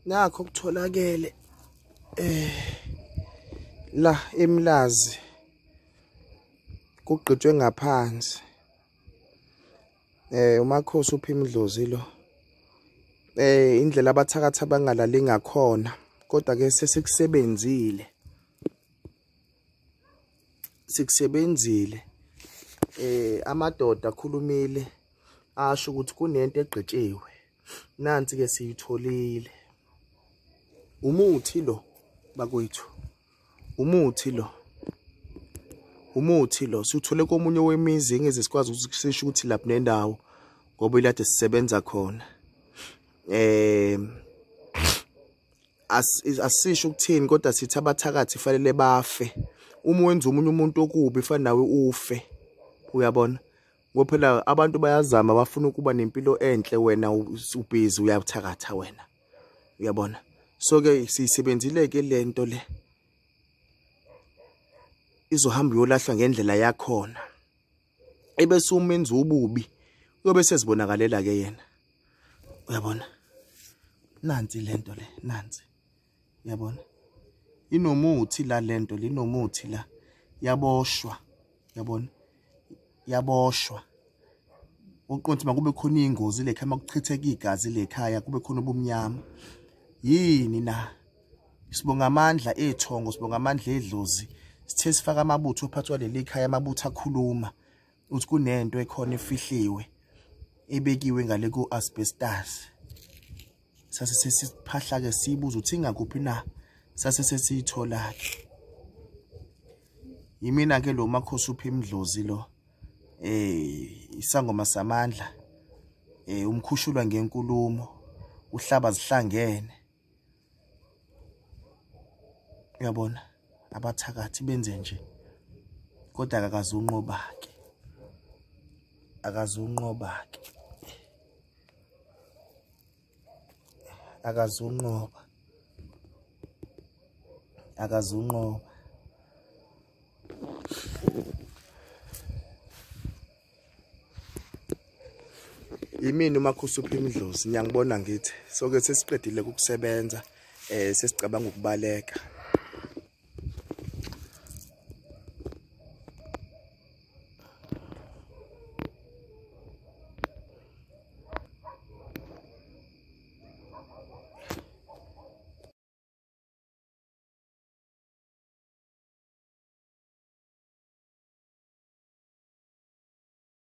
Nakho kutholakele la EMLAZI kugqitshwe ngaphansi umakhosi uPimpdlozi lo indlela abathakathi abangalali ngakhona kodwa ke sikusebenzile amadoda akhulumile asho ukuthi kunento egqitshiwe nansi ke siyitholile umuthi lo bakwethu umuthi lo siuthole komunye wemizi ngeze sikwazi ukusisho ukuthi lapha nendawo ngoba ilade sisebenza khona asisho ukuthini kodwa sithi abathakathi fanele bafe uma wenza umunye umuntu okubi fana nawe ufe uyabona ngoba phela abantu bayazama bafuna ukuba nempilo enhle wena ubhizi uyabuthakatha wena uyabona so ke sisebenzile ke lento le izohamba yolahlwa ngendlela yakhona ebese umenza ububi uyobe sezibonakalela ke yena uyabona nansi lento le nansi uyabona inomuthi la lento linomuthi la yaboshwa uyabona yaboshwa uqonthi makube khona ingozi lekhaya makuchitheka igazi lekhaya kube khona ubumnyama yini na sibonga amandla ethongo sibonga amandla edlozi sithe sifaka amabutho ophathwa leli khaya amabutho akhuluma uthi kunento ekhona efihliwe ebekiwe ngale ku asbestos sase sesiphahla ke sibuza uthi ingakuphi na sase sesithola ke yimina ke lo makhosi uPimpdlozi lo isangoma samandla umkhushulwa ngenkulumo uhlaba zihlangene uyabona abathakathi benze nje kodwa akazunqoba ke akazunqoba yimini umakhosi uPimpdlozi ngiyangibona ngithi so ke sesiqedile ukusebenza sesicabanga ukubaleka